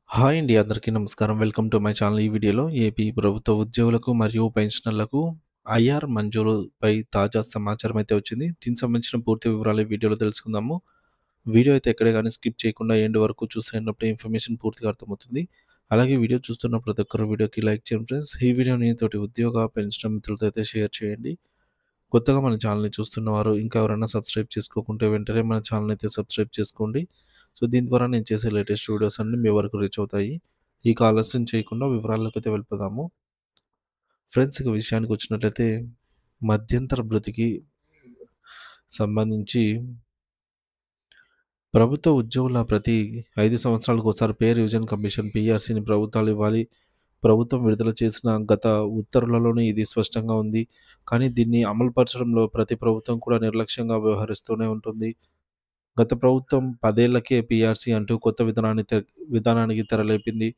Hi అండి. అందరికీ నమస్కారం. Welcome to my channel. ఈ వీడియోలో ఏపీ ప్రభుత్వ ఉద్యోగులకు మరియు పెన్షనర్లకు ఐఆర్ మంజూరుపై తాజా సమాచారం అయితే వచ్చింది. దీనికి సంబంధించిన పూర్తి వివరాలు ఈ వీడియోలో తెలుసుకుందాము. వీడియో అయితే ఎక్కడే గాని స్కిప్ చేయకుండా ఎండ్ వరకు చూసేటప్పుడే ఇన్ఫర్మేషన్ పూర్తిగా అర్థమవుతుంది. అలాగే వీడియో చూస్తున్న ప్రతి ఒక్కరు వీడియోకి లైక్ చేయండి ఫ్రెండ్స్. ఈ వీడియోని తోటి ఉద్యోగ, పెన్షనర్ మిత్రులతో అయితే షేర్ చేయండి. కొత్తగా మన ఛానల్‌ని చూస్తున్నవారు ఇంకా ఎవరైనా సబ్స్క్రైబ్ చేసుకోకుంటే వెంటనే మన ఛానల్‌ని అయితే సబ్స్క్రైబ్ చేసుకోండి. సో, దీని ద్వారా నేను చేసే లేటెస్ట్ వీడియోస్ అన్నీ మీ వరకు రీచ్ అవుతాయి. ఇక ఆలస్యం చేయకుండా వివరాల్లోకైతే వెళ్ళిపోదాము. ఫ్రెండ్స్, ఇక విషయానికొచ్చినట్లయితే మధ్యంతర భృతికి సంబంధించి ప్రభుత్వ ఉద్యోగుల ప్రతి 5 సంవత్సరాలకోసారి పే రివిజన్ కమిషన్ పీఆర్సీని ప్రభుత్వాలు ఇవ్వాలి. ప్రభుత్వం విడుదల చేసిన గత ఉత్తర్వులలోనే ఇది స్పష్టంగా ఉంది. కానీ దీన్ని అమలుపరచడంలో ప్రతి ప్రభుత్వం కూడా నిర్లక్ష్యంగా వ్యవహరిస్తూనే ఉంటుంది. గత ప్రభుత్వం 10 ఏళ్లకే పీఆర్సీ అంటూ కొత్త విధానానికి తెరలేపింది.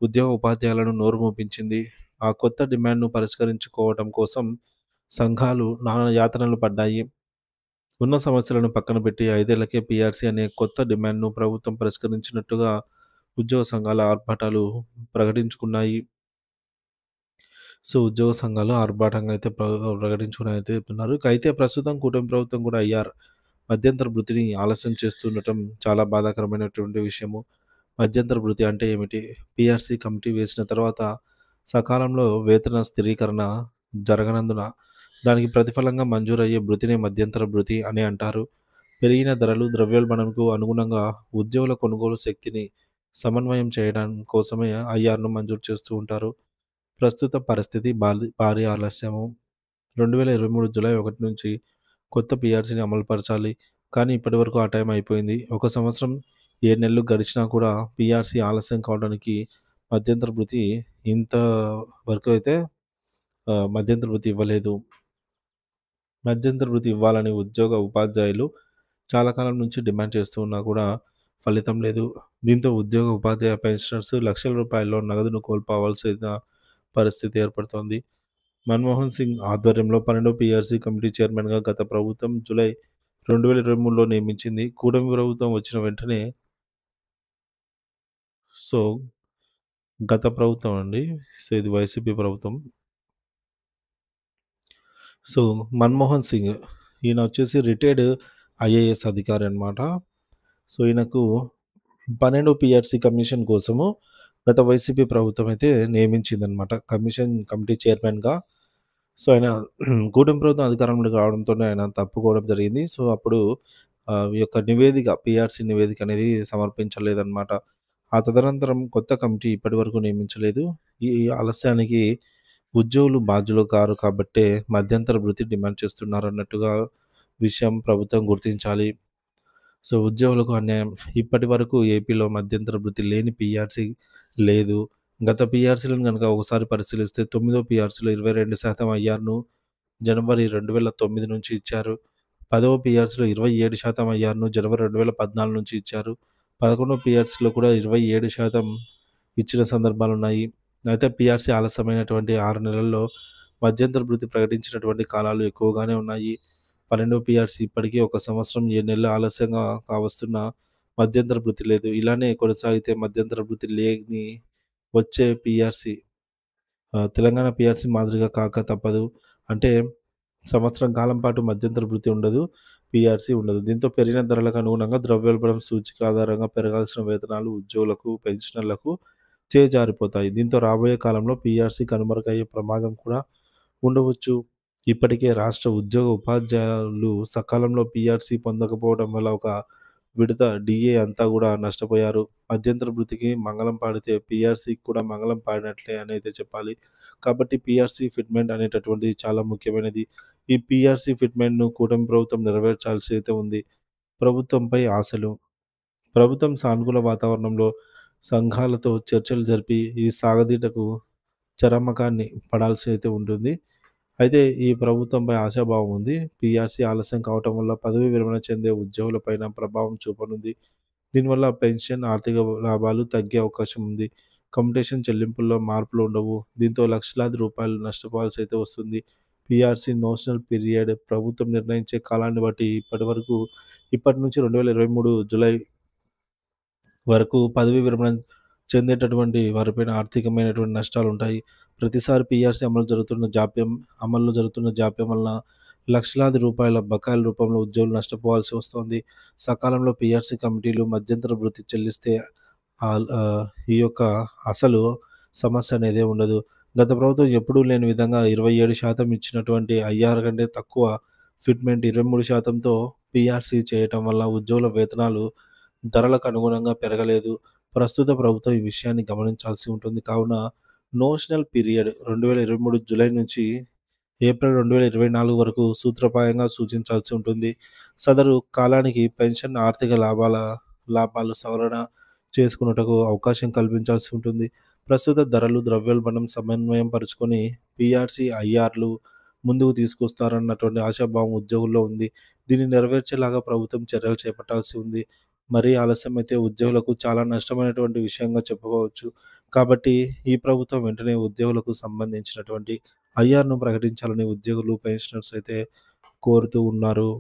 ఉద్యోగ ఉపాధ్యాయులను నోరు మూపించింది. ఆ కొత్త డిమాండ్‌ను పరిష్కరించుకోవటం కోసం సంఘాలు నానా యాతనలు పడ్డాయి. ఉన్న సమస్యలను పక్కన పెట్టి 5 ఏళ్లకే పీఆర్సీ అనే కొత్త డిమాండ్‌ను ప్రభుత్వం పరిష్కరించినట్టుగా ఉద్యోగ సంఘాల ఆర్భాటాలు ప్రకటించుకున్నాయి. సో, ఉద్యోగ సంఘాలు ఆర్భాటంగా అయితే ప్రకటించుకొని అయితే చెప్తున్నారు. అయితే ప్రస్తుతం కూటమి ప్రభుత్వం కూడా ఐఆర్ మధ్యంతర భృతిని ఆలస్యం చేస్తుండటం చాలా బాధాకరమైనటువంటి విషయము. మధ్యంతర భృతి అంటే ఏమిటి? పీఆర్సీ కమిటీ వేసిన తర్వాత సకాలంలో వేతన స్థిరీకరణ జరగనందున దానికి ప్రతిఫలంగా మంజూరయ్యే భృతినే మధ్యంతర భృతి అని అంటారు. పెరిగిన ధరలు, ద్రవ్యోల్బణంకు అనుగుణంగా ఉద్యోగుల కొనుగోలు శక్తిని సమన్వయం చేయడం కోసమే ఐఆర్‌ను మంజూరు చేస్తూ ఉంటారు. ప్రస్తుత పరిస్థితి భారీ ఆలస్యము. 2023 జూలై 1 నుంచి కొత్త పీఆర్సీని అమలుపరచాలి. కానీ ఇప్పటివరకు ఆ టైం అయిపోయింది. ఒక సంవత్సరం 7 నెలలు గడిచినా కూడా పీఆర్సీ ఆలస్యం కావడానికి మధ్యంతర భృతి ఇంత వరకు అయితే మధ్యంతర భృతి ఇవ్వలేదు. మధ్యంతర భృతి ఇవ్వాలని ఉద్యోగ, ఉపాధ్యాయులు చాలా కాలం నుంచి డిమాండ్ చేస్తూ ఉన్నా కూడా ఫలితం లేదు. దీంతో ఉద్యోగ, ఉపాధ్యాయ పెన్షనర్స్ లక్షల రూపాయల్లో నగదును కోల్పోవాల్సిన పరిస్థితి ఏర్పడుతోంది. మన్మోహన్ సింగ్ ఆధ్వర్యంలో 12వ పీఆర్సీ కమిటీ చైర్మన్‌గా గత ప్రభుత్వం జూలై 2023లో నియమించింది. కూటమి ప్రభుత్వం వచ్చిన వెంటనే సో, గత ప్రభుత్వం అండి. సో, ఇది వైసీపీ ప్రభుత్వం. సో, మన్మోహన్ సింగ్ ఈయన వచ్చేసి రిటైర్డ్ ఐఏఎస్ అధికారి అనమాట. సో, ఈయనకు 12 పీఆర్సీ కమిషన్ కోసము గత వైసీపీ ప్రభుత్వం అయితే నియమించిందనమాట. కమిటీ చైర్మన్‌గా. సో, ఆయన కూటమి ప్రభుత్వం అధికారంలోకి రావడంతోనే ఆయన తప్పుకోవడం జరిగింది. సో, అప్పుడు ఈ యొక్క పీఆర్సీ నివేదిక అనేది సమర్పించలేదనమాట. ఆ తదనంతరం కొత్త కమిటీ ఇప్పటివరకు నియమించలేదు. ఈ ఆలస్యానికి ఉద్యోగులు బాధ్యులు కారు కాబట్టే మధ్యంతర భృతి డిమాండ్ చేస్తున్నారన్నట్టుగా విషయం ప్రభుత్వం గుర్తించాలి. సో, ఉద్యోగులకు అన్యాయం. ఇప్పటివరకు ఏపీలో మధ్యంతర భృతి లేని పీఆర్సీ లేదు. గత పీఆర్సీలను గనుక ఒకసారి పరిశీలిస్తే 9వ పీఆర్సీలో 22% ఐఆర్‌ను జనవరి 2009 నుంచి ఇచ్చారు. 10వ పీఆర్సీలో 27% ఐఆర్‌ను జనవరి 2014 నుంచి ఇచ్చారు. 11వ పీఆర్సీలో కూడా 27% ఇచ్చిన సందర్భాలున్నాయి. అయితే పీఆర్సీ ఆలస్యమైనటువంటి 6 నెలల్లో మధ్యంతర భృతి ప్రకటించినటువంటి కాలాలు ఎక్కువగానే ఉన్నాయి. 12వ పీఆర్సీ ఇప్పటికీ 1 సంవత్సరం 7 నెలలు ఆలస్యంగా కావస్తున్నా మధ్యంతర భృతి లేదు. ఇలానే కొనసాగితే మధ్యంతర భృతి లేని వచ్చే పీఆర్సీ తెలంగాణ పీఆర్సీ మాదిరిగా కాక తప్పదు. అంటే సంవత్సరం కాలం పాటు మధ్యంతర భృతి ఉండదు. పీఆర్సీ ఉండదు. దీంతో పెరిగిన ధరలకు అనుగుణంగా ద్రవ్యోల్బణం సూచిక ఆధారంగా పెరగాల్సిన వేతనాలు ఉద్యోగులకు, పెన్షనర్లకు చేజారిపోతాయి. దీంతో రాబోయే కాలంలో పీఆర్సీ కనుమరుగయ్యే ప్రమాదం కూడా ఉండవచ్చు. ఇప్పటికే రాష్ట్ర ఉద్యోగ, ఉపాధ్యాయులు సకాలంలో పీఆర్సీ పొందకపోవడం వల్ల ఒక విడత డీఏ అంతా కూడా నష్టపోయారు. మధ్యంతర భృతికి మంగళం పాడితే పీఆర్సీకి కూడా మంగళం పాడినట్లే అని అయితే చెప్పాలి. కాబట్టి పీఆర్సీ ఫిట్‌మెంట్ అనేటటువంటిది చాలా ముఖ్యమైనది. ఈ పీఆర్సీ ఫిట్‌మెంట్‌ను కూటమి ప్రభుత్వం నెరవేర్చాల్సి అయితే ఉంది. ప్రభుత్వంపై ఆశలు. ప్రభుత్వం సానుకూల వాతావరణంలో సంఘాలతో చర్చలు జరిపి ఈ సాగదీటకు చరమకాన్ని పడాల్సి అయితే ఉంటుంది. అయితే ఈ ప్రభుత్వంపై ఆశాభావం ఉంది. పీఆర్సీ ఆలస్యం కావటం వల్ల పదవీ విరమణ చెందే ఉద్యోగులపైన ప్రభావం చూపనుంది. దీనివల్ల పెన్షన్, ఆర్థిక లాభాలు తగ్గే అవకాశం ఉంది. కమ్యుటేషన్ చెల్లింపుల్లో మార్పులు ఉండవు. దీంతో లక్షలాది రూపాయలు నష్టపోవాల్సి అయితే వస్తుంది. పీఆర్సీ నోషనల్ పీరియడ్ ప్రభుత్వం నిర్ణయించే కాలాన్ని బట్టి ఇప్పటి నుంచి 2023 జూలై వరకు పదవీ విరమణ చెందేటటువంటి వారిపైన ఆర్థికమైనటువంటి నష్టాలుంటాయి. ప్రతిసారి పీఆర్సీ అమల్లో జరుగుతున్న జాప్యం వలన లక్షలాది రూపాయల బకాయిల రూపంలో ఉద్యోగులు నష్టపోవాల్సి వస్తోంది. సకాలంలో పీఆర్సీ కమిటీలు మధ్యంతర భృతి చెల్లిస్తే ఈ యొక్క అసలు సమస్య అనేదే ఉండదు. గత ప్రభుత్వం ఎప్పుడూ లేని విధంగా 27% ఇచ్చినటువంటి ఐఆర్ కంటే తక్కువ ఫిట్‌మెంట్ 23%తో పీఆర్సీ చేయటం వల్ల ఉద్యోగుల వేతనాలు ధరలకు అనుగుణంగా పెరగలేదు. ప్రస్తుత ప్రభుత్వం ఈ విషయాన్ని గమనించాల్సి ఉంటుంది. కావున నోషనల్ పీరియడ్ 2023 జూలై నుంచి ఏప్రిల్ 2024 వరకు సూత్రప్రాయంగా సూచించాల్సి ఉంటుంది. సదరు కాలానికి పెన్షన్ ఆర్థిక లాభాలు సవరణ చేసుకొనుటకు అవకాశం కల్పించాల్సి ఉంటుంది. ప్రస్తుత ధరలు, ద్రవ్యోల్బణం సమన్వయం పరుచుకొని పీఆర్సీ, ఐఆర్‌లు ముందుకు తీసుకొస్తారన్నటువంటి ఆశాభావం ఉద్యోగుల్లో ఉంది. దీన్ని నెరవేర్చేలాగా ప్రభుత్వం చర్యలు చేపట్టాల్సి ఉంది. మరీ ఆలస్యమైతే ఉద్యోగులకు చాలా నష్టమైనటువంటి విషయంగా చెప్పుకోవచ్చు. కాబట్టి ఈ ప్రభుత్వం వెంటనే ఉద్యోగులకు సంబంధించినటువంటి ఐఆర్‌ను ప్రకటించాలని ఉద్యోగులు, పెన్షనర్స్ అయితే కోరుతూ ఉన్నారు.